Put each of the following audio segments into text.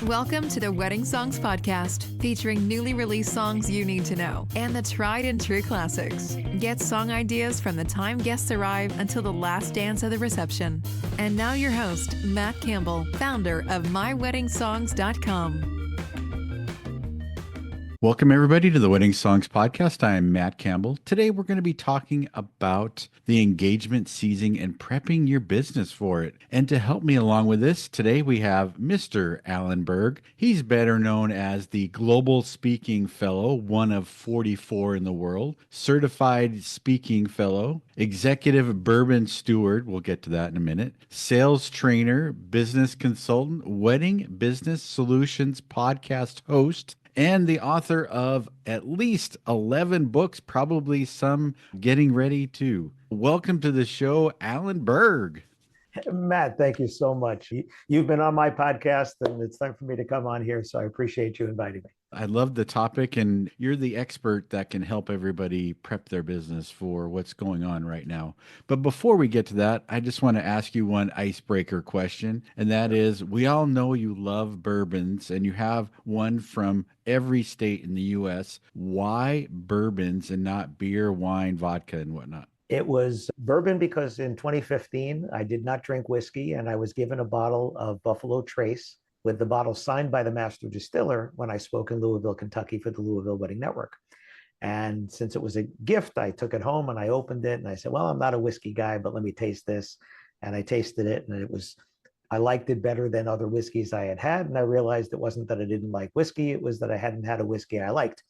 Welcome to the Wedding Songs Podcast, featuring newly released songs you need to know and the tried and true classics. Get song ideas from the time guests arrive until the last dance of the reception. And now your host, Matt Campbell, founder of MyWeddingSongs.com. Welcome, everybody, to the Wedding Songs Podcast. I am Matt Campbell. Today, we're going to be talking about the engagement season and prepping your business for it. And to help me along with this, today we have Mr. Alan Berg. He's better known as the Global Speaking Fellow, one of 44 in the world, Certified Speaking Fellow, Executive Bourbon Steward, we'll get to that in a minute, Sales Trainer, Business Consultant, Wedding Business Solutions Podcast host, and the author of at least 11 books, probably some getting ready to. Welcome to the show, Alan Berg. Matt, thank you so much. You've been on my podcast, and it's time for me to come on here, so I appreciate you inviting me. I love the topic, and you're the expert that can help everybody prep their business for what's going on right now. But before we get to that, I just want to ask you one icebreaker question, and that is, we all know you love bourbons, and you have one from every state in the U.S. Why bourbons and not beer, wine, vodka, and whatnot? It was bourbon because in 2015, I did not drink whiskey, and I was given a bottle of Buffalo Trace with the bottle signed by the master distiller when I spoke in Louisville, Kentucky for the Louisville Wedding Network. And since it was a gift, I took it home and I opened it and I said, well, I'm not a whiskey guy, but let me taste this. And I tasted it, and I liked it better than other whiskeys I had had. And I realized it wasn't that I didn't like whiskey, it was that I hadn't had a whiskey I liked.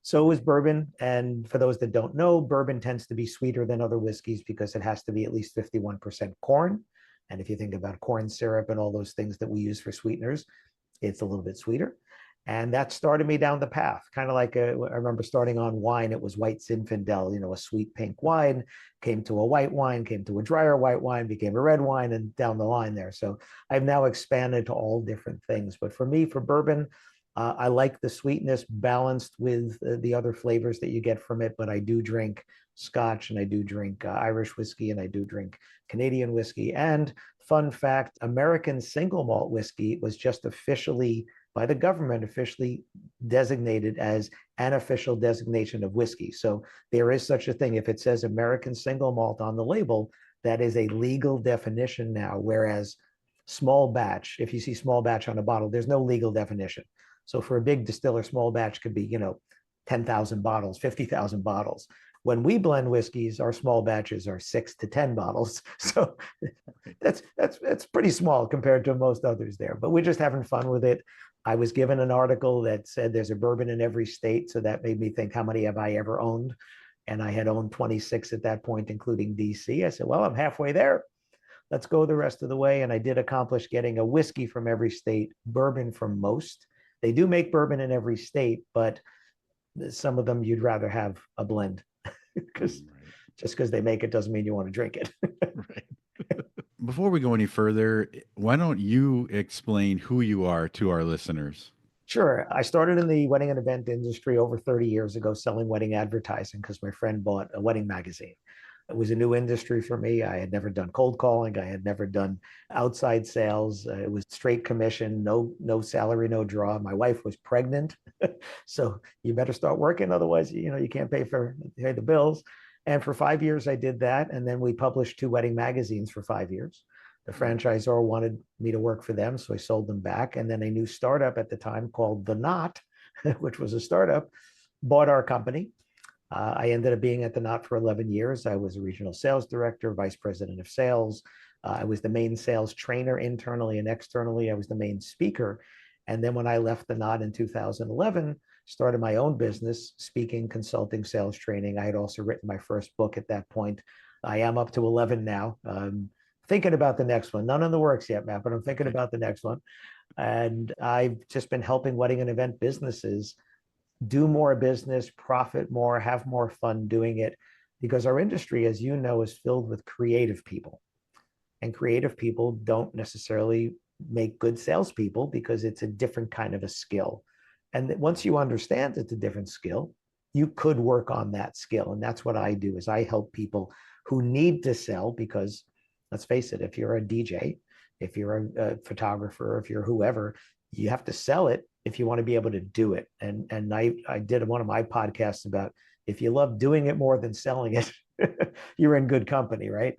So it was bourbon. And for those that don't know, bourbon tends to be sweeter than other whiskeys because it has to be at least 51% corn. And if you think about corn syrup and all those things that we use for sweeteners, it's a little bit sweeter. And that started me down the path, kind of like I remember starting on wine. It was White Zinfandel, a sweet pink wine, came to a white wine, came to a drier white wine, became a red wine, and down the line there. So I've now expanded to all different things. But for me, for bourbon, I like the sweetness balanced with the other flavors that you get from it. But I do drink Scotch, and I do drink Irish whiskey, and I do drink Canadian whiskey. And fun fact, American single malt whiskey was just officially, by the government, officially designated as an official designation of whiskey. So there is such a thing. If it says American single malt on the label, that is a legal definition now. Whereas small batch, if you see small batch on a bottle, there's no legal definition. So for a big distiller, small batch could be, 10,000 bottles, 50,000 bottles. When we blend whiskeys, our small batches are 6 to 10 bottles. So that's pretty small compared to most others there. But we're just having fun with it. I was given an article that said there's a bourbon in every state. So that made me think, how many have I ever owned? And I had owned 26 at that point, including DC. I said, well, I'm halfway there. Let's go the rest of the way. And I did accomplish getting a whiskey from every state, bourbon from most. They do make bourbon in every state, but some of them you'd rather have a blend because just because they make it doesn't mean you want to drink it. Right. Before we go any further, why don't you explain who you are to our listeners? Sure. I started in the wedding and event industry over 30 years ago selling wedding advertising because my friend bought a wedding magazine. It was a new industry for me. I had never done cold calling. I had never done outside sales. It was straight commission, no salary, no draw. My wife was pregnant. So you better start working. Otherwise, you can't pay the bills. And for 5 years, I did that. And then we published 2 wedding magazines for 5 years. The franchisor wanted me to work for them, so I sold them back. And then a new startup at the time called The Knot, which was a startup, bought our company. I ended up being at The Knot for 11 years. I was a regional sales director, vice president of sales. I was the main sales trainer internally and externally. I was the main speaker. And then when I left The Knot in 2011, started my own business, speaking, consulting, sales training. I had also written my first book at that point. I am up to 11 now. Thinking about the next one. None in the works yet, Matt, but I'm thinking about the next one. And I've just been helping wedding and event businesses do more business, profit more, have more fun doing it, because our industry, as you know, is filled with creative people. And creative people don't necessarily make good salespeople because it's a different kind of a skill. And once you understand it's a different skill, you could work on that skill. And that's what I do, is I help people who need to sell, because let's face it, if you're a DJ, if you're a photographer, if you're whoever, you have to sell it if you want to be able to do it. And I did one of my podcasts about if you love doing it more than selling it, you're in good company, right?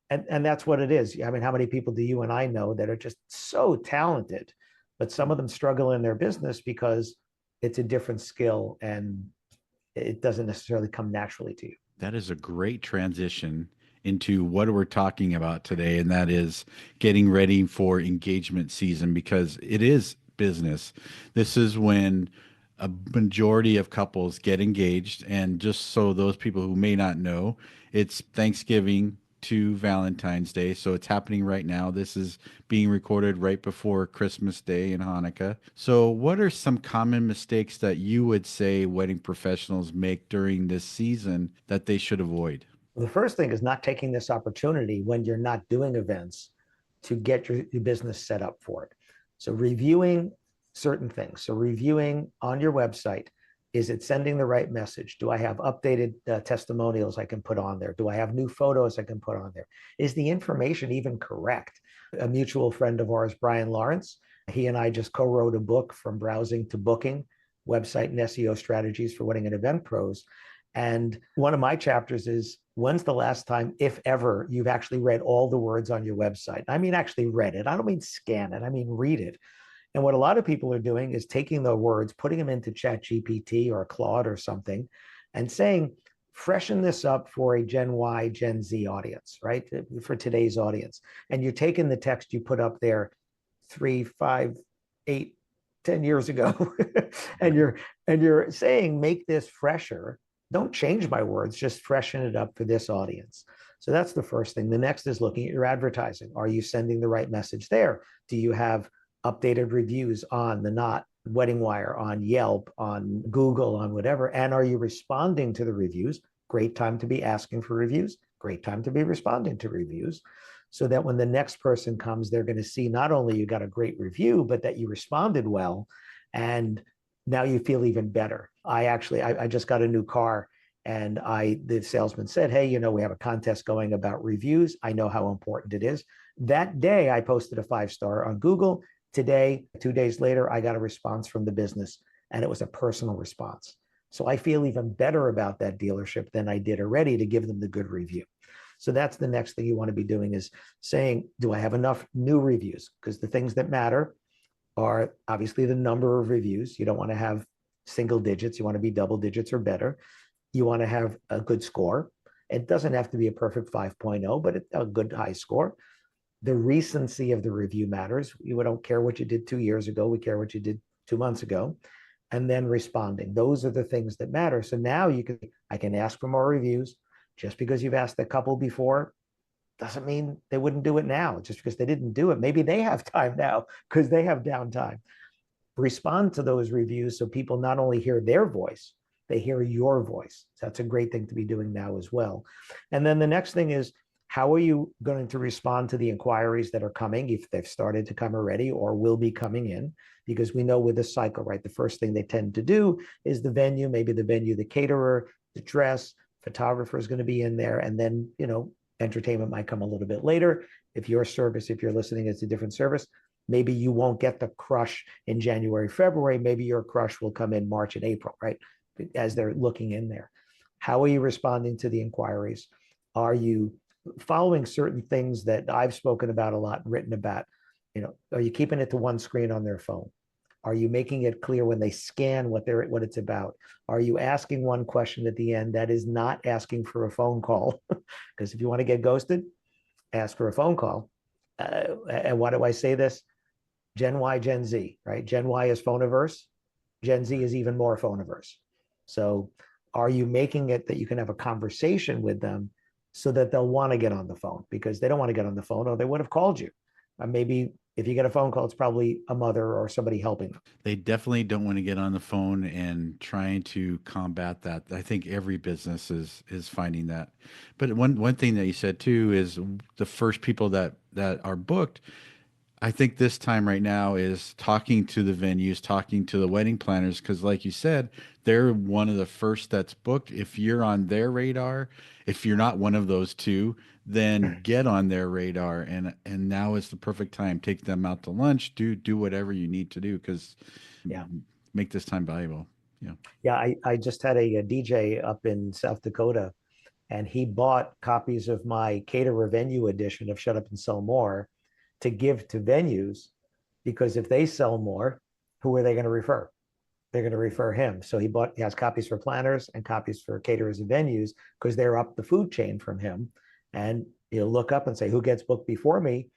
And that's what it is. I mean, how many people do you and I know that are just so talented, but some of them struggle in their business because it's a different skill and it doesn't necessarily come naturally to you. That is a great transition into what we're talking about today, and that is getting ready for engagement season because it is business. This is when a majority of couples get engaged. And just so those people who may not know, it's Thanksgiving to Valentine's Day. So it's happening right now. This is being recorded right before Christmas Day and Hanukkah. So, what are some common mistakes that you would say wedding professionals make during this season that they should avoid? The first thing is not taking this opportunity when you're not doing events to get your business set up for it. So reviewing certain things. So reviewing on your website, is it sending the right message? Do I have updated testimonials I can put on there? Do I have new photos I can put on there? Is the information even correct? A mutual friend of ours, Brian Lawrence, he and I just co-wrote a book, From Browsing to Booking, Website and SEO Strategies for Wedding and Event Pros. And one of my chapters is, when's the last time, if ever, you've actually read all the words on your website? I mean, actually read it. I don't mean scan it. I mean, read it. And what a lot of people are doing is taking the words, putting them into ChatGPT or Claude or something, and saying, freshen this up for a Gen Y, Gen Z audience, right? For today's audience. And you're taking the text you put up there 3, 5, 8, 10 years ago, and you're saying, make this fresher. Don't change my words, just freshen it up for this audience. So that's the first thing. The next is looking at your advertising. Are you sending the right message there? Do you have updated reviews on the Knot, Wedding Wire, on Yelp, on Google, on whatever? And are you responding to the reviews? Great time to be asking for reviews. Great time to be responding to reviews. So that when the next person comes, they're going to see not only you got a great review, but that you responded well. And now you feel even better. I just got a new car, and the salesman said, hey, we have a contest going about reviews. I know how important it is. That day I posted a 5-star on Google. Today, 2 days later, I got a response from the business, and it was a personal response. So I feel even better about that dealership than I did already to give them the good review. So that's the next thing you want to be doing, is saying, do I have enough new reviews? Because the things that matter are obviously the number of reviews. You don't want to have single digits. You want to be double digits or better. You want to have a good score. It doesn't have to be a perfect 5.0, but a good high score. The recency of the review matters. We don't care what you did 2 years ago. We care what you did 2 months ago. And then responding. Those are the things that matter. So now I can ask for more reviews. Just because you've asked a couple before doesn't mean they wouldn't do it now. Just because they didn't do it, maybe they have time now because they have downtime. Respond to those reviews so people not only hear their voice, they hear your voice. So that's a great thing to be doing now as well. And then the next thing is, how are you going to respond to the inquiries that are coming, if they've started to come already or will be coming in? Because we know with this cycle, right, the first thing they tend to do is the venue, maybe the venue, the caterer, the dress, photographer is going to be in there. And then, entertainment might come a little bit later. If your service, if you're listening, it's a different service. Maybe you won't get the crush in January, February. Maybe your crush will come in March and April, right? As they're looking in there. How are you responding to the inquiries? Are you following certain things that I've spoken about a lot and written about? Are you keeping it to one screen on their phone? Are you making it clear when they scan what it's about? Are you asking one question at the end that is not asking for a phone call? Because if you want to get ghosted, ask for a phone call. And why do I say this? Gen Y, Gen Z, right? Gen Y is phone averse. Gen Z is even more phone averse. So are you making it that you can have a conversation with them so that they'll want to get on the phone? Because they don't want to get on the phone, or they would have called you. Maybe if you get a phone call, it's probably a mother or somebody helping them. They definitely don't want to get on the phone, and trying to combat that. I think every business is finding that. But one thing that you said too is the first people that are booked, I think this time right now is talking to the venues, talking to the wedding planners, because like you said, they're one of the first that's booked. If you're on their radar, if you're not one of those two, then get on their radar. And now is the perfect time. Take them out to lunch. Do whatever you need to do because Yeah. make this time valuable. Yeah. Yeah. I just had a DJ up in South Dakota, and he bought copies of my caterer venue edition of Shut Up and Sell More to give to venues, because if they sell more, who are they going to refer? They're going to refer him. So he has copies for planners and copies for caterers and venues because they're up the food chain from him. And he'll look up and say, who gets booked before me?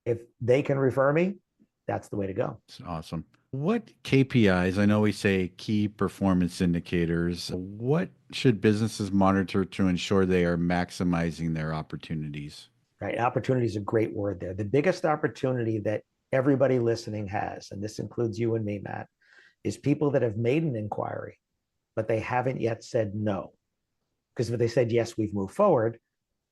If they can refer me, that's the way to go. It's awesome. What KPIs, I know we say key performance indicators, what should businesses monitor to ensure they are maximizing their opportunities? Right. Opportunity is a great word there. The biggest opportunity that everybody listening has, and this includes you and me, Matt, is people that have made an inquiry, but they haven't yet said no. Because if they said yes, we've moved forward.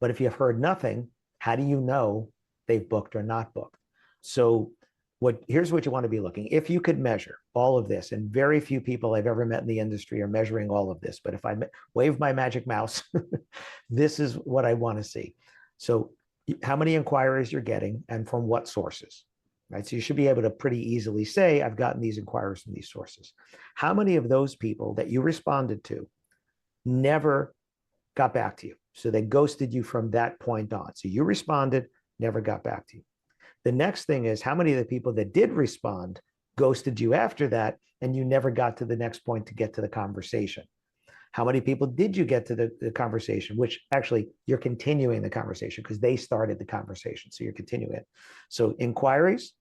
But if you've heard nothing, how do you know they've booked or not booked? So here's what you want to be looking. If you could measure all of this, and very few people I've ever met in the industry are measuring all of this, but if I wave my magic mouse, this is what I want to see. So how many inquiries you're getting and from what sources, right? So you should be able to pretty easily say, I've gotten these inquiries from these sources. How many of those people that you responded to never got back to you? So they ghosted you from that point on. So you responded, never got back to you. The next thing is, how many of the people that did respond ghosted you after that, and you never got to the next point to get to the conversation? How many people did you get to the conversation, which actually you're continuing the conversation because they started the conversation. So you're continuing it. So inquiries,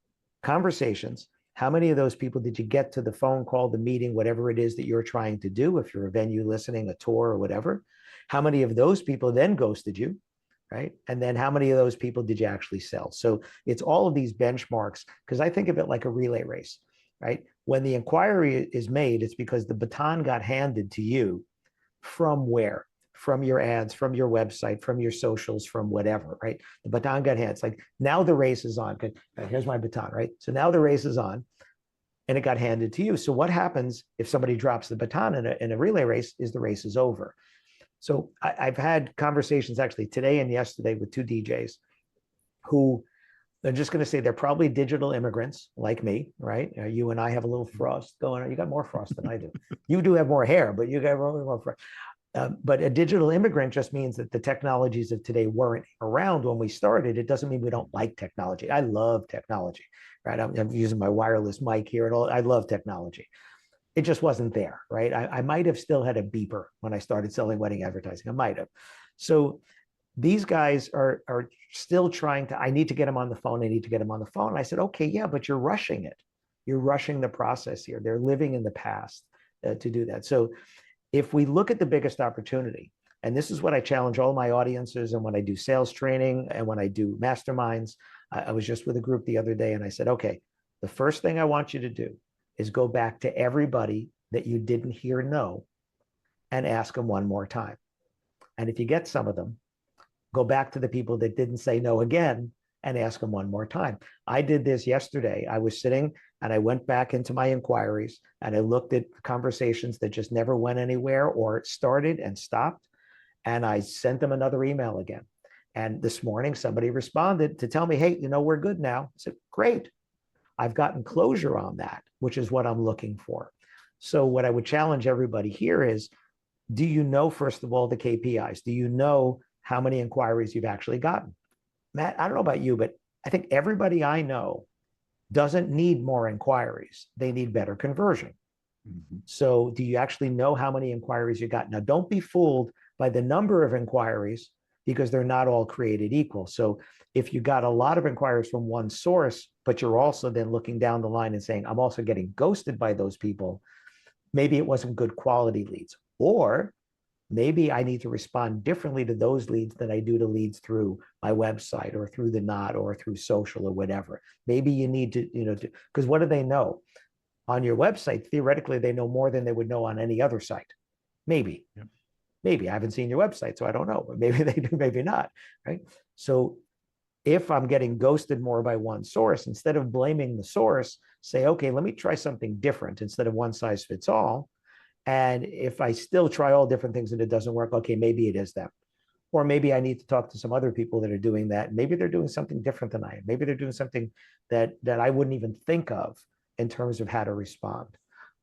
conversations, how many of those people did you get to the phone call, the meeting, whatever it is that you're trying to do? If you're a venue listening, a tour or whatever, how many of those people then ghosted you? Right. And then how many of those people did you actually sell? So it's all of these benchmarks, because I think of it like a relay race, right? When the inquiry is made, it's because the baton got handed to you from where? From your ads, from your website, from your socials, from whatever, right? The baton got handed. It's like, now the race is on. Here's my baton, right? So now the race is on and it got handed to you. So what happens if somebody drops the baton in a relay race is the race is over. So I've had conversations actually today and yesterday with two DJs who, they're just going to say they're probably digital immigrants like me, right? You and I have a little frost going on. You got more frost than I do. You do have more hair, but you got more frost. But a digital immigrant just means that the technologies of today weren't around when we started. It doesn't mean we don't like technology. I love technology, right? I'm using my wireless mic here and all. I love technology. It just wasn't there, right? I might have still had a beeper when I started selling wedding advertising. I might have. So these guys are still trying to, I need to get them on the phone. I need to get them on the phone. And I said, okay, yeah, but you're rushing it. You're rushing the process here. They're living in the past to do that. So if we look at the biggest opportunity, and this is what I challenge all my audiences, and when I do sales training and when I do masterminds, I was just with a group the other day and I said, okay, the first thing I want you to do is go back to everybody that you didn't hear no and ask them one more time. And if you get some of them, go back to the people that didn't say no again and ask them one more time. I did this yesterday. I was sitting and I went back into my inquiries and I looked at conversations that just never went anywhere or started and stopped. And I sent them another email again. And this morning, somebody responded to tell me, hey, we're good now. I said, great. I've gotten closure on that, which is what I'm looking for. So what I would challenge everybody here is, do you know, first of all, the KPIs? Do you know how many inquiries you've actually gotten? Matt, I don't know about you, but I think everybody I know doesn't need more inquiries. They need better conversion. Mm-hmm. So do you actually know how many inquiries you got? Now, don't be fooled by the number of inquiries, because they're not all created equal. So if you got a lot of inquiries from one source, but you're also then looking down the line and saying, I'm also getting ghosted by those people, maybe it wasn't good quality leads. Or maybe I need to respond differently to those leads than I do to leads through my website or through the knot or through social or whatever. Maybe you need to, because what do they know? On your website, theoretically, they know more than they would know on any other site. Maybe. Yep. Maybe I haven't seen your website, so I don't know, but maybe they do, maybe not, right? So If I'm getting ghosted more by one source, instead of blaming the source, say, okay, let me try something different instead of one size fits all. And if I still try all different things and it doesn't work, okay, maybe it is them. Or maybe I need to talk to some other people that are doing that. Maybe they're doing something different than I am. Maybe they're doing something that I wouldn't even think of in terms of how to respond.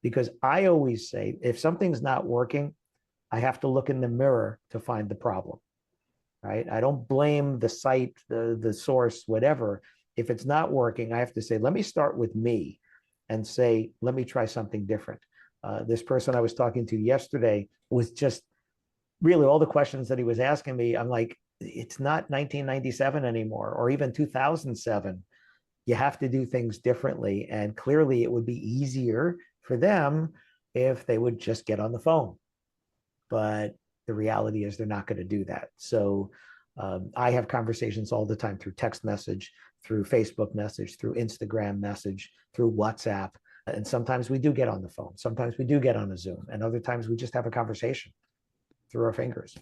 Because I always say, if something's not working, I have to look in the mirror to find the problem, right? I don't blame the site, the source, whatever. If it's not working, I have to say, let me start with me and say, let me try something different. This person I was talking to yesterday was just really all the questions that he was asking me. I'm like, it's not 1997 anymore, or even 2007. You have to do things differently. And clearly it would be easier for them if they would just get on the phone. But the reality is they're not going to do that. So I have conversations all the time through text message, through Facebook message, through Instagram message, through WhatsApp. And sometimes we do get on the phone. Sometimes we do get on a Zoom. And other times we just have a conversation through our fingers.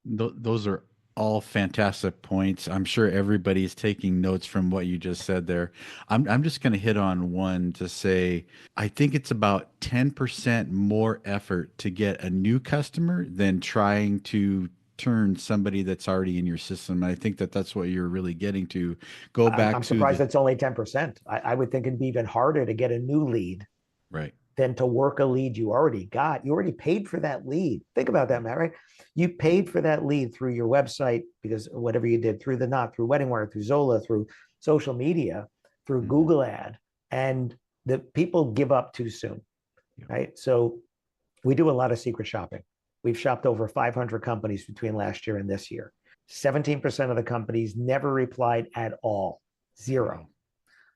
Those are all fantastic points. I'm sure everybody's taking notes from what you just said there. I'm just going to hit on one to say I think it's about 10% more effort to get a new customer than trying to turn somebody that's already in your system. I think that that's what you're really getting to. Go back I'm to surprised the it's only 10%. I would think it'd be even harder to get a new lead right. than to work a lead you already got. You already paid for that lead. Think about that, Matt, right? You paid for that lead through your website, because whatever you did, through the Knot, through WeddingWire, through Zola, through social media, through Google ad, and the people give up too soon, right? So we do a lot of secret shopping. We've shopped over 500 companies between last year and this year. 17% of the companies never replied at all. Zero.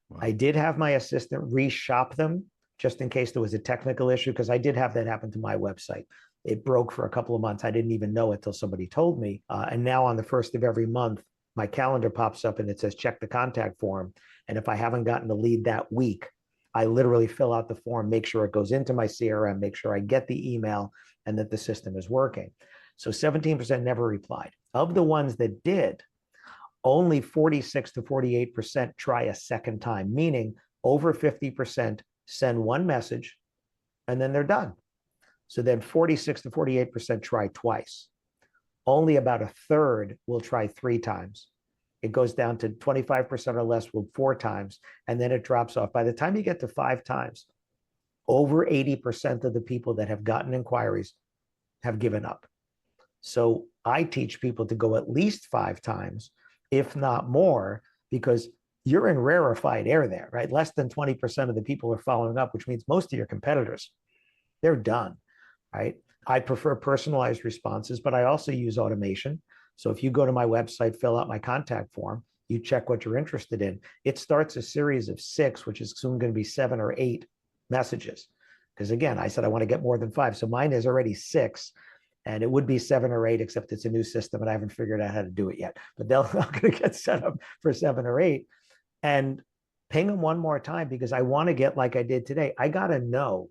Wow. I did have my assistant reshop them just in case there was a technical issue, because I did have that happen to my website. It broke for a couple of months. I didn't even know it till somebody told me. And now on the first of every month, my calendar pops up and it says, check the contact form. And if I haven't gotten the lead that week, I literally fill out the form, make sure it goes into my CRM, make sure I get the email and that the system is working. So 17% never replied. Of the ones that did, only 46 to 48% try a second time, meaning over 50% send one message and then they're done. So then 46 to 48% try twice. Only about a third will try 3 times. It goes down to 25% or less will 4 times, and then it drops off. By the time you get to 5 times, over 80% of the people that have gotten inquiries have given up. So I teach people to go at least 5 times, if not more, because you're in rarefied air there, right? Less than 20% of the people are following up, which means most of your competitors, they're done, right? I prefer personalized responses, but I also use automation. So if you go to my website, fill out my contact form, you check what you're interested in, it starts a series of 6, which is soon going to be 7 or 8 messages. Because again, I said I want to get more than 5. So mine is already 6. And it would be 7 or 8, except it's a new system and I haven't figured out how to do it yet. But they're going to get set up for 7 or 8. And ping them one more time, because I want to get, like I did today, I got a no,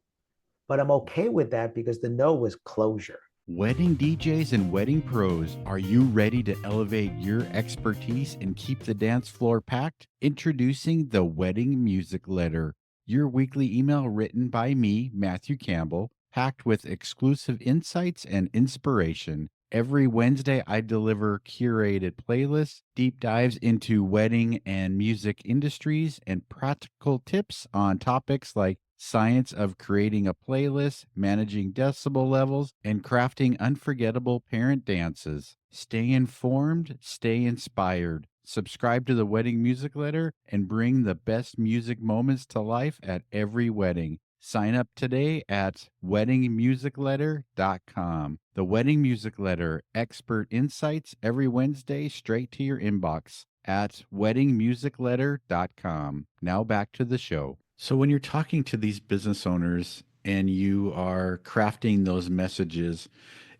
but I'm okay with that because the no was closure. Wedding DJs and wedding pros, are you ready to elevate your expertise and keep the dance floor packed? Introducing the Wedding Music Letter, your weekly email written by me, Matthew Campbell, packed with exclusive insights and inspiration. Every Wednesday, I deliver curated playlists, deep dives into wedding and music industries, and practical tips on topics like science of creating a playlist, managing decibel levels, and crafting unforgettable parent dances. Stay informed, stay inspired. Subscribe to the Wedding Music Letter and bring the best music moments to life at every wedding. Sign up today at weddingmusicletter.com. The Wedding Music Letter, expert insights every Wednesday straight to your inbox at weddingmusicletter.com. Now back to the show. So when you're talking to these business owners and you are crafting those messages,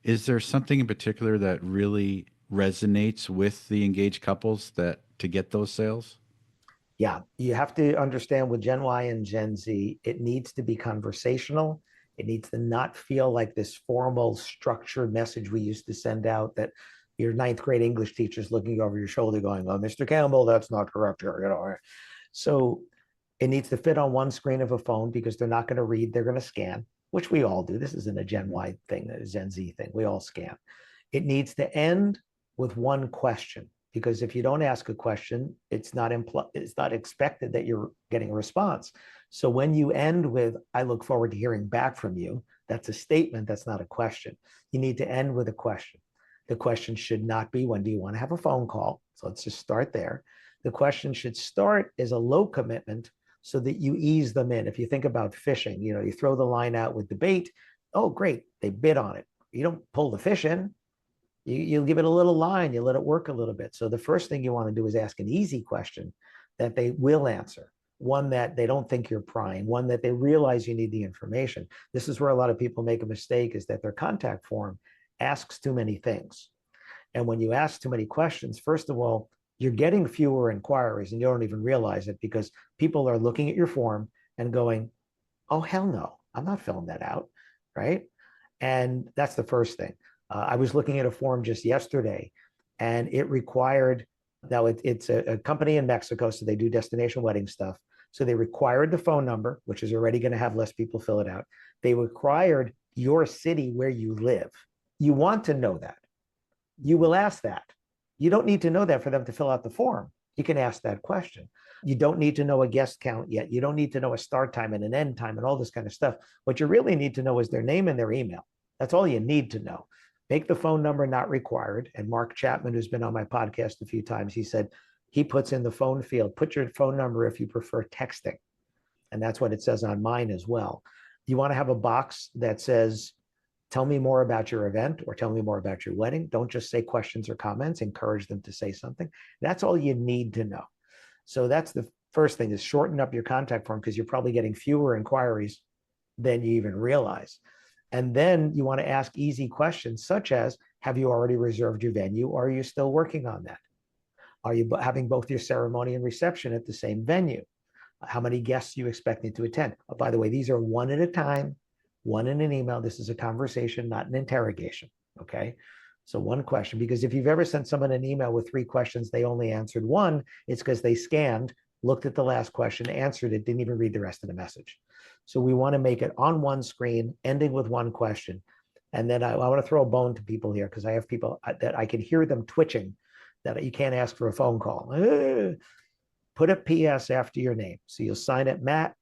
is there something in particular that really resonates with the engaged couples that to get those sales? Yeah, you have to understand with Gen Y and Gen Z, it needs to be conversational. It needs to not feel like this formal, structured message we used to send out that your ninth grade English teacher's looking over your shoulder going, oh, Mr. Campbell, that's not correct here, you know. So it needs to fit on one screen of a phone because they're not going to read, they're going to scan, which we all do. This isn't a Gen Y thing, a Gen Z thing. We all scan. It needs to end with one question, because if you don't ask a question, it's not expected that you're getting a response. So when you end with, I look forward to hearing back from you, that's a statement, that's not a question. You need to end with a question. The question should not be, when do you want to have a phone call? So let's just start there. The question should start as a low commitment so that you ease them in. If you think about fishing, you know, you throw the line out with the bait. Oh, great, they bit on it. You don't pull the fish in. You give it a little line, you let it work a little bit. So the first thing you want to do is ask an easy question that they will answer, one that they don't think you're prying, one that they realize you need the information. This is where a lot of people make a mistake, is that their contact form asks too many things. And when you ask too many questions, first of all, you're getting fewer inquiries and you don't even realize it, because people are looking at your form and going, oh, hell no, I'm not filling that out, right? And that's the first thing. I was looking at a form just yesterday, and it required, now it's a company in Mexico, so they do destination wedding stuff. So they required the phone number, which is already going to have less people fill it out. They required your city where you live. You want to know that. You will ask that. You don't need to know that for them to fill out the form. You can ask that question. You don't need to know a guest count yet. You don't need to know a start time and an end time and all this kind of stuff. What you really need to know is their name and their email. That's all you need to know. Make the phone number not required. And Mark Chapman, who's been on my podcast a few times, he said he puts in the phone field, put your phone number if you prefer texting. And that's what it says on mine as well. You want to have a box that says, tell me more about your event, or tell me more about your wedding. Don't just say questions or comments, encourage them to say something. That's all you need to know. So that's the first thing, is shorten up your contact form, because you're probably getting fewer inquiries than you even realize. And then you want to ask easy questions, such as, have you already reserved your venue, or are you still working on that? Are you having both your ceremony and reception at the same venue? How many guests are you expecting to attend? Oh, by the way, these are one at a time, one in an email. This is a conversation, not an interrogation, okay? So one question, because if you've ever sent someone an email with 3 questions, they only answered one, it's because they scanned, looked at the last question, answered it, didn't even read the rest of the message. So we want to make it on one screen, ending with one question. And then I want to throw a bone to people here, because I have people that I can hear them twitching, that you can't ask for a phone call. Put a PS after your name. So you'll sign it Matt,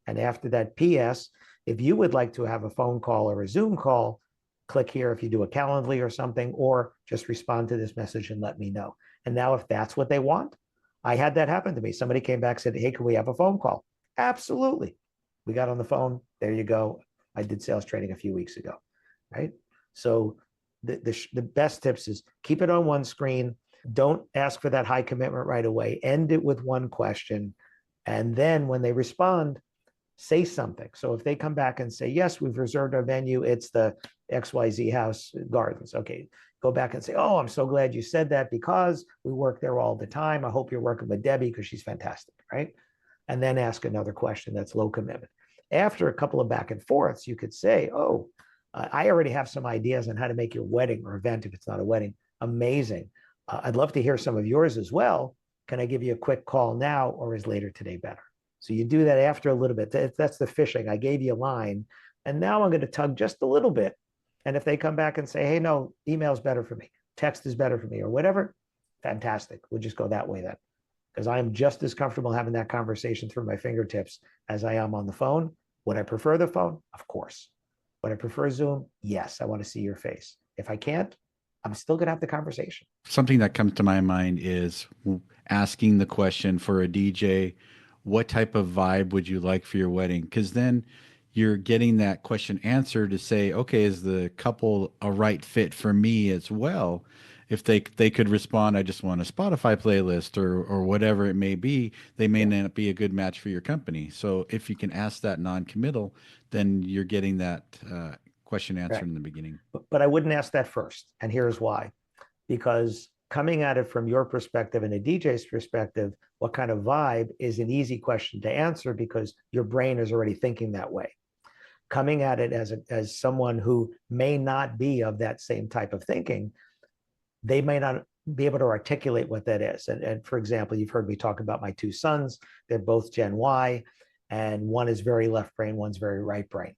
and after that PS, if you would like to have a phone call or a Zoom call, click here if you do a Calendly or something, or just respond to this message and let me know. And now if that's what they want, I had that happen to me. Somebody came back and said, hey, can we have a phone call? Absolutely. We got on the phone. There you go. I did sales training a few weeks ago, right? So the best tips is keep it on one screen. Don't ask for that high commitment right away. End it with one question. And then when they respond, say something. So if they come back and say, yes, we've reserved our venue, it's the XYZ House Gardens. Okay, go back and say, oh, I'm so glad you said that, because we work there all the time. I hope you're working with Debbie, because she's fantastic, right? And then ask another question that's low commitment. After a couple of back and forths, you could say, oh, I already have some ideas on how to make your wedding or event, if it's not a wedding, amazing. I'd love to hear some of yours as well. Can I give you a quick call now, or is later today better? So you do that after a little bit. That's the fishing. I gave you a line, and now I'm going to tug just a little bit. And if they come back and say, hey, no, email's better for me, text is better for me, or whatever, fantastic. We'll just go that way then. Because I am just as comfortable having that conversation through my fingertips as I am on the phone. Would I prefer the phone? Of course. Would I prefer Zoom? Yes, I want to see your face. If I can't, I'm still going to have the conversation. Something that comes to my mind is asking the question for a DJ, what type of vibe would you like for your wedding? Because then you're getting that question answered to say, okay, is the couple a right fit for me as well? If they could respond, I just want a Spotify playlist or whatever it may be, they may not be a good match for your company. So if you can ask that non-committal, then you're getting that question answered in the beginning. But I wouldn't ask that first. And here's why. Because coming at it from your perspective and a DJ's perspective, what kind of vibe is an easy question to answer, because your brain is already thinking that way. Coming at it as someone who may not be of that same type of thinking, they may not be able to articulate what that is. And for example, you've heard me talk about my two sons. They're both Gen Y, and one is very left brain, one's very right brain.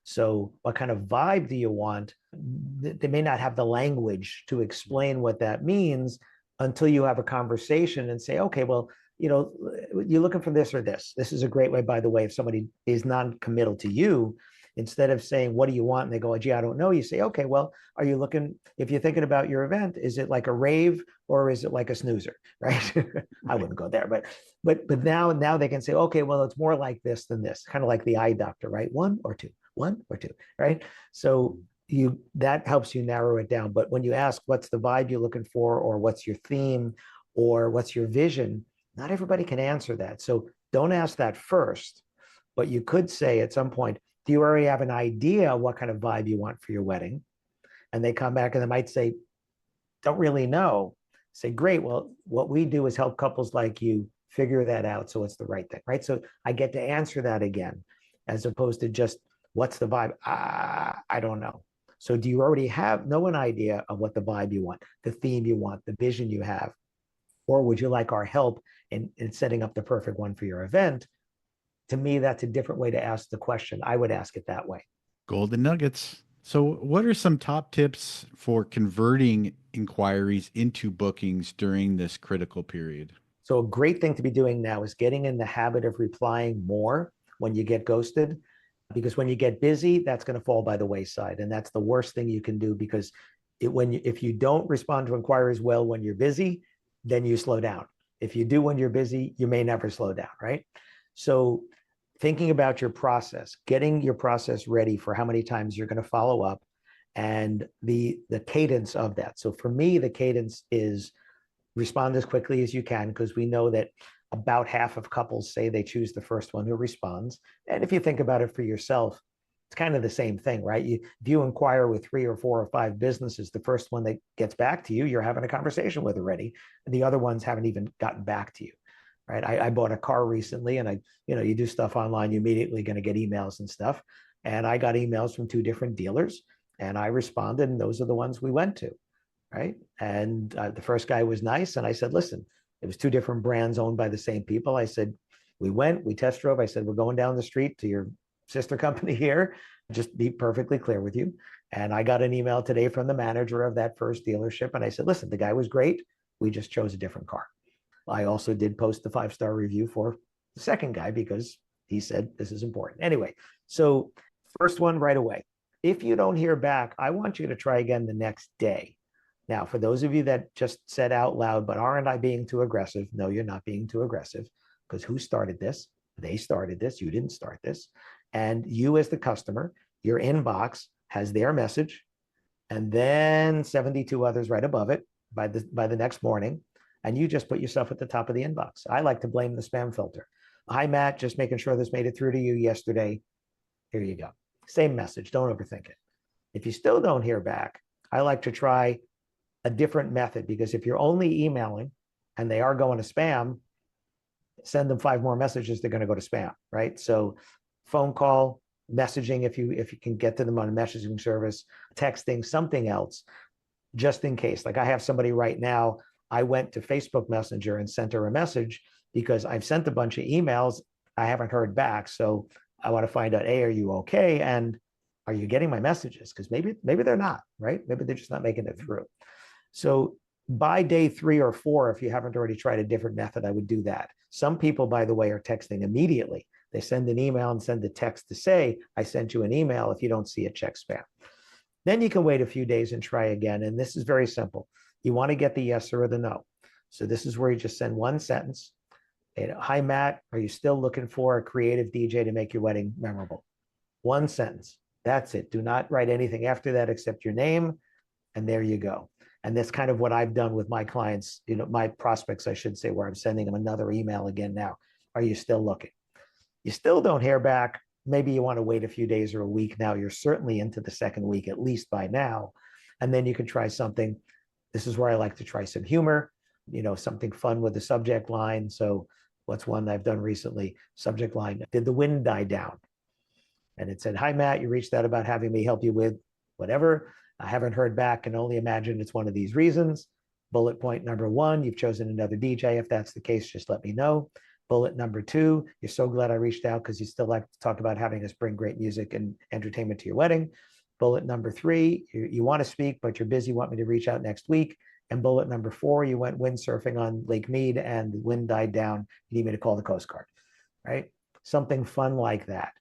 So what kind of vibe do you want? They may not have the language to explain what that means until you have a conversation and say, okay, well, you're looking for this or this. This is a great way, by the way, if somebody is non-committal to you, instead of saying, what do you want? And they go, gee, I don't know. You say, okay, well, are you looking, if you're thinking about your event, is it like a rave or is it like a snoozer, right? I wouldn't go there, but now they can say, okay, well, it's more like this than this, kind of like the eye doctor, right? One or two, right? So that helps you narrow it down. But when you ask what's the vibe you're looking for, or what's your theme, or what's your vision, not everybody can answer that. So don't ask that first, but you could say at some point, do you already have an idea what kind of vibe you want for your wedding? And they come back and they might say, don't really know. Say, great. Well, what we do is help couples like you figure that out so it's the right thing, right? So I get to answer that again, as opposed to just, what's the vibe? I don't know. So do you already know an idea of what the vibe you want, the theme you want, the vision you have? Or would you like our help in setting up the perfect one for your event? To me, that's a different way to ask the question. I would ask it that way. Golden nuggets. So, what are some top tips for converting inquiries into bookings during this critical period? So, a great thing to be doing now is getting in the habit of replying more when you get ghosted, because when you get busy, that's going to fall by the wayside. And that's the worst thing you can do, because if you don't respond to inquiries well when you're busy, then you slow down. If you do when you're busy, you may never slow down, right? So thinking about your process, getting your process ready for how many times you're going to follow up, and the cadence of that. So for me, the cadence is respond as quickly as you can, because we know that about half of couples say they choose the first one who responds. And if you think about it for yourself, it's kind of the same thing, right? If you inquire with 3 or 4 or 5 businesses, the first one that gets back to you, you're having a conversation with already. And the other ones haven't even gotten back to you, right? I bought a car recently, and you do stuff online, you're immediately going to get emails and stuff. And I got emails from 2 different dealers, and I responded, and those are the ones we went to, right? And the first guy was nice. And I said, listen, it was 2 different brands owned by the same people. I said, we test drove. I said, we're going down the street to your sister company here, just be perfectly clear with you. And I got an email today from the manager of that first dealership. And I said, listen, the guy was great. We just chose a different car. I also did post the 5-star review for the second guy, because he said this is important. Anyway, so first one right away. If you don't hear back, I want you to try again the next day. Now, for those of you that just said out loud, but aren't I being too aggressive? No, you're not being too aggressive, because who started this? They started this. You didn't start this. And you, as the customer, your inbox has their message, and then 72 others right above it by the next morning. And you just put yourself at the top of the inbox. I like to blame the spam filter. Hi, Matt, just making sure this made it through to you yesterday. Here you go. Same message. Don't overthink it. If you still don't hear back, I like to try a different method, because if you're only emailing and they are going to spam, send them 5 more messages, they're going to go to spam, right? So phone call, messaging, if you can get to them on a messaging service, texting, something else, just in case. Like I have somebody right now, I went to Facebook Messenger and sent her a message, because I've sent a bunch of emails. I haven't heard back. So I want to find out, A, are you okay? And are you getting my messages? Because maybe they're not, right? Maybe they're just not making it through. So by day 3 or 4, if you haven't already tried a different method, I would do that. Some people, by the way, are texting immediately. They send an email and send a text to say, I sent you an email. If you don't see it, check spam. Then you can wait a few days and try again. And this is very simple. You want to get the yes or the no. So this is where you just send one sentence. Hi, Matt, are you still looking for a creative DJ to make your wedding memorable? One sentence. That's it. Do not write anything after that except your name. And there you go. And that's kind of what I've done with my clients, my prospects, I should say, where I'm sending them another email again now. Are you still looking? You still don't hear back. Maybe you want to wait a few days or a week. Now you're certainly into the second week, at least by now. And then you can try something. This is where I like to try some humor, something fun with the subject line. So what's one I've done recently? Subject line, did the wind die down? And it said, hi, Matt, you reached out about having me help you with whatever. I haven't heard back, can only imagine it's one of these reasons. Bullet point number 1, you've chosen another DJ. If that's the case, just let me know. Bullet number 2, you're so glad I reached out because you still like to talk about having us bring great music and entertainment to your wedding. Bullet number 3, you want to speak, but you're busy, want me to reach out next week. And bullet number 4, you went windsurfing on Lake Mead and the wind died down. You need me to call the Coast Guard, right? Something fun like that.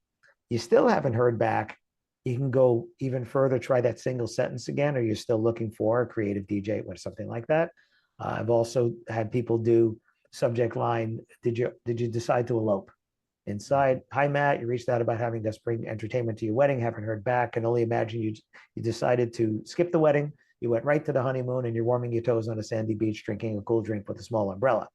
You still haven't heard back. You can go even further, try that single sentence again, or you're still looking for a creative DJ or something like that. I've also had people do subject line, did you decide to elope? Inside, hi Matt, you reached out about having us bring entertainment to your wedding, haven't heard back, can only imagine you decided to skip the wedding, you went right to the honeymoon and you're warming your toes on a sandy beach, drinking a cool drink with a small umbrella.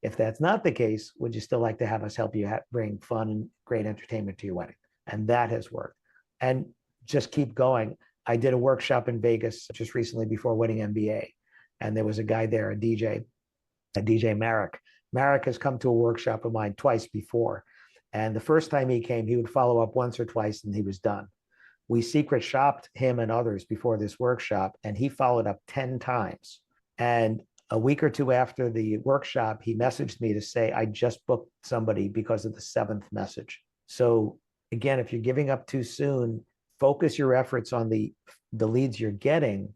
If that's not the case, would you still like to have us help you bring fun and great entertainment to your wedding? And that has worked. And just keep going. I did a workshop in Vegas just recently before Wedding MBA. And there was a guy there, a DJ Marek. Marek has come to a workshop of mine twice before. And the first time he came, he would follow up once or twice and he was done. We secret shopped him and others before this workshop, and he followed up 10 times. And a week or two after the workshop, he messaged me to say, I just booked somebody because of the 7th message. So again, if you're giving up too soon, focus your efforts on the leads you're getting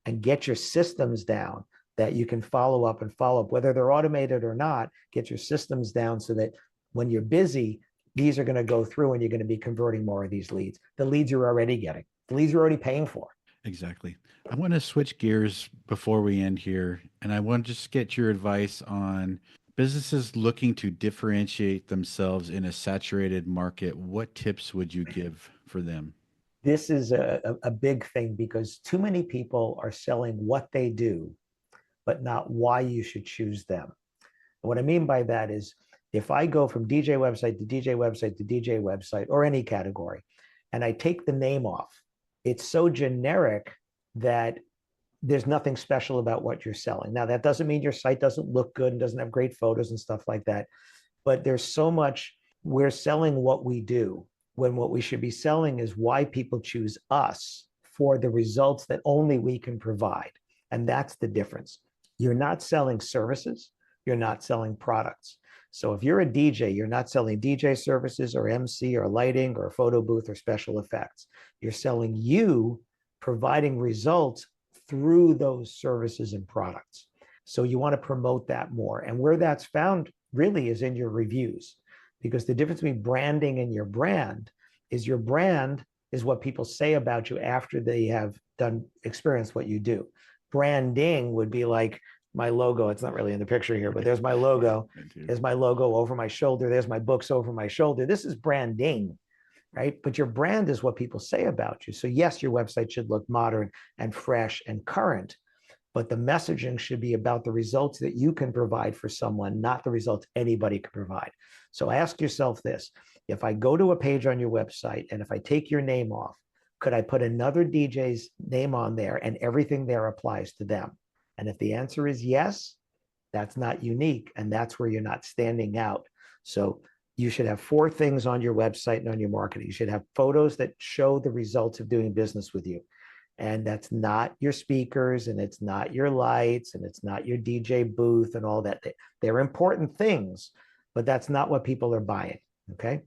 and get your systems down that you can follow up, whether they're automated or not. Get your systems down so that when you're busy, these are going to go through and you're going to be converting more of these leads. The leads you're already getting, the leads you're already paying for. Exactly. I want to switch gears before we end here, and I want to just get your advice on businesses looking to differentiate themselves in a saturated market. What tips would you give for them? This is a big thing because too many people are selling what they do, but not why you should choose them. And what I mean by that is, if I go from DJ website to DJ website to DJ website, or any category, and I take the name off, it's so generic that there's nothing special about what you're selling. Now, that doesn't mean your site doesn't look good and doesn't have great photos and stuff like that, but there's so much, we're selling what we do, when what we should be selling is why people choose us for the results that only we can provide. And that's the difference. You're not selling services, you're not selling products. So if you're a DJ, you're not selling DJ services or MC or lighting or a photo booth or special effects. You're selling you providing results through those services and products. So you want to promote that more. And where that's found really is in your reviews, because the difference between branding and your brand is what people say about you after they have experienced what you do. Branding would be like, my logo, it's not really in the picture here, but there's my logo. There's my logo over my shoulder. There's my books over my shoulder. This is branding, right? But your brand is what people say about you. So yes, your website should look modern and fresh and current, but the messaging should be about the results that you can provide for someone, not the results anybody can provide. So ask yourself this: if I go to a page on your website and if I take your name off, could I put another DJ's name on there and everything there applies to them? And if the answer is yes, that's not unique, and that's where you're not standing out. So you should have 4 things on your website and on your marketing. You should have photos that show the results of doing business with you. And that's not your speakers, and it's not your lights, and it's not your DJ booth and all that. They're important things, but that's not what people are buying, okay?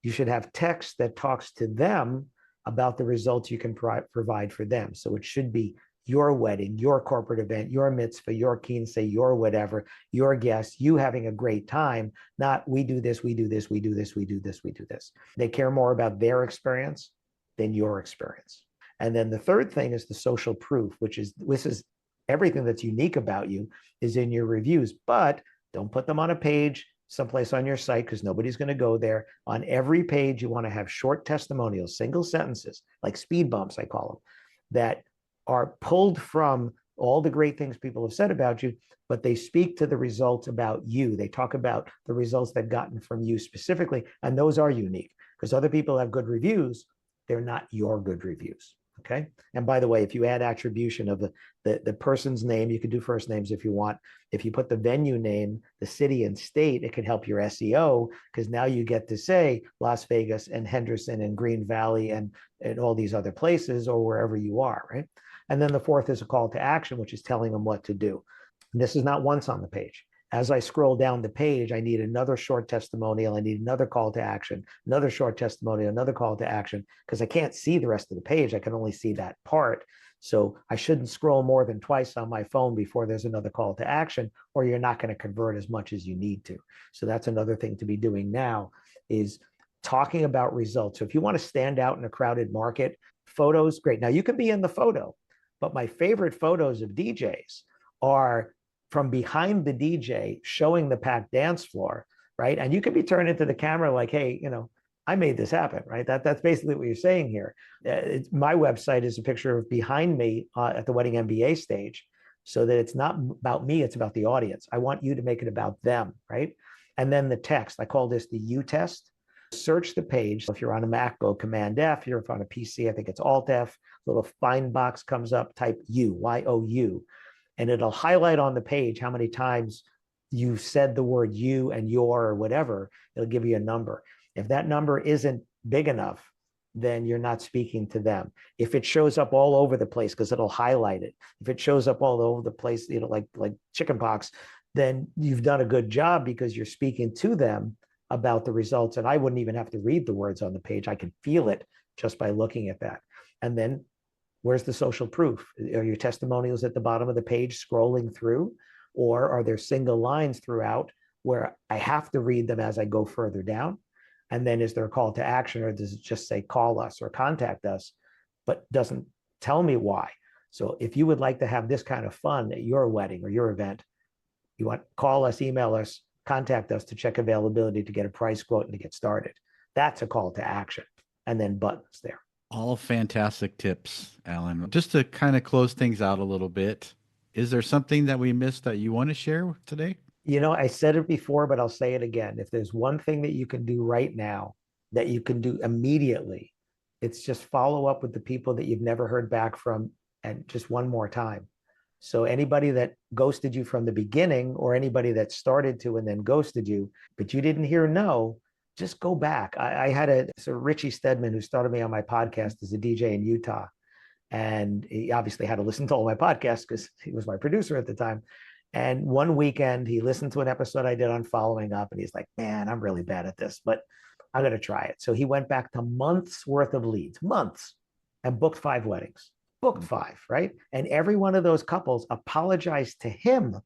You should have text that talks to them about the results you can provide for them. So it should be your wedding, your corporate event, your mitzvah, your kinsey, your whatever, your guests, you having a great time, not we do this, we do this, we do this, we do this, we do this. They care more about their experience than your experience. And then the third thing is the social proof, this is everything that's unique about you is in your reviews, but don't put them on a page someplace on your site because nobody's going to go there. On every page, you want to have short testimonials, single sentences, like speed bumps, I call them, that are pulled from all the great things people have said about you, but they speak to the results about you. They talk about the results they've gotten from you specifically, and those are unique because other people have good reviews. They're not your good reviews, Okay. And by the way, if you add attribution of the person's name, you can do first names if you want. If you put the venue name, the city and state, it can help your SEO, because now you get to say Las Vegas and Henderson and Green Valley and all these other places, or wherever you are, right? And then the fourth is a call to action, which is telling them what to do. And this is not once on the page. As I scroll down the page, I need another short testimonial. I need another call to action, another short testimonial, another call to action, because I can't see the rest of the page. I can only see that part. So I shouldn't scroll more than twice on my phone before there's another call to action, or you're not going to convert as much as you need to. So that's another thing to be doing now, is talking about results. So if you want to stand out in a crowded market, photos, great. Now you can be in the photo, but my favorite photos of DJs are from behind the DJ showing the packed dance floor, right? And you can be turned into the camera like, hey, I made this happen, right? That's basically what you're saying here. My website is a picture of behind me at the Wedding MBA stage, so that it's not about me, it's about the audience. I want you to make it about them, right? And then the text, I call this the U test. Search the page. If you're on a Mac, go Command F. If you're on a PC, I think it's Alt F. Little find box comes up, type U, Y-O-U. And it'll highlight on the page how many times you said the word you and your or whatever. It'll give you a number. If that number isn't big enough, then you're not speaking to them. If it shows up all over the place, because it'll highlight it. If it shows up all over the place, like chickenpox, then you've done a good job, because you're speaking to them about the results. And I wouldn't even have to read the words on the page. I can feel it just by looking at that. And then where's the social proof? Are your testimonials at the bottom of the page scrolling through, or are there single lines throughout where I have to read them as I go further down? And then is there a call to action, or does it just say call us or contact us, but doesn't tell me why? So if you would like to have this kind of fun at your wedding or your event, you want call us, email us, contact us to check availability, to get a price quote, and to get started. That's a call to action. And then buttons there. All fantastic tips, Alan. Just to kind of close things out a little bit, is there something that we missed that you want to share today? I said it before, but I'll say it again. If there's one thing that you can do right now, that you can do immediately, it's just follow up with the people that you've never heard back from, and just one more time. So anybody that ghosted you from the beginning, or anybody that started to and then ghosted you, but you didn't hear no, just go back. I had Richie Stedman, who started me on my podcast as a DJ in Utah. And he obviously had to listen to all my podcasts, because he was my producer at the time. And one weekend, he listened to an episode I did on following up, and he's like, man, I'm really bad at this, but I'm going to try it. So he went back to months worth of leads, months, and booked 5 weddings, booked 5, right? And every one of those couples apologized to him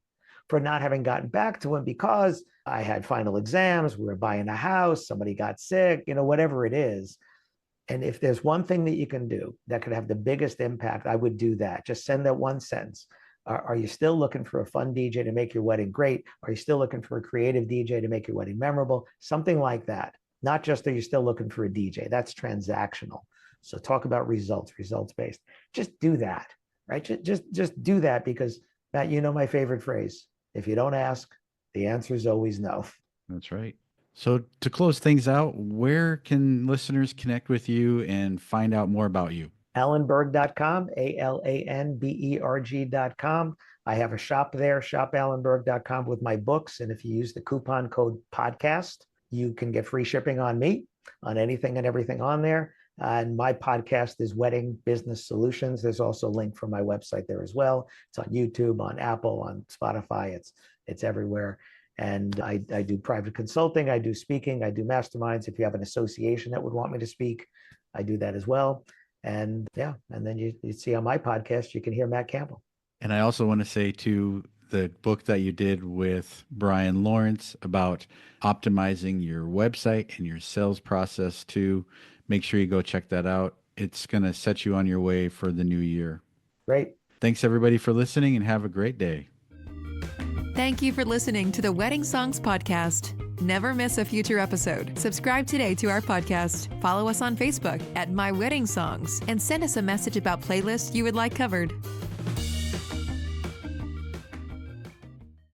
for not having gotten back to him, because I had final exams, we were buying a house, somebody got sick, whatever it is. And if there's one thing that you can do that could have the biggest impact, I would do that. Just send that one sentence. Are you still looking for a fun DJ to make your wedding great? Are you still looking for a creative DJ to make your wedding memorable? Something like that. Not just, are you still looking for a DJ? That's transactional. So talk about results-based. Just do that, right? Just do that, because Matt, my favorite phrase. If you don't ask, the answer is always no. That's right. So to close things out, where can listeners connect with you and find out more about you? AlanBerg.com, ALANBERG.com. I have a shop there, shopalanberg.com, with my books. And if you use the coupon code podcast, you can get free shipping on me, on anything and everything on there. And my podcast is Wedding Business Solutions. There's also a link from my website there as well. It's on YouTube, on Apple, on Spotify. It's everywhere. And I do private consulting. I do speaking. I do masterminds. If you have an association that would want me to speak, I do that as well. And yeah, and then you see on my podcast, you can hear Matt Campbell. And I also want to say, too, the book that you did with Brian Lawrence about optimizing your website and your sales process too. Make sure you go check that out. It's going to set you on your way for the new year. Great. Thanks everybody for listening, and have a great day. Thank you for listening to the Wedding Songs Podcast. Never miss a future episode. Subscribe today to our podcast. Follow us on Facebook at My Wedding Songs, and send us a message about playlists you would like covered.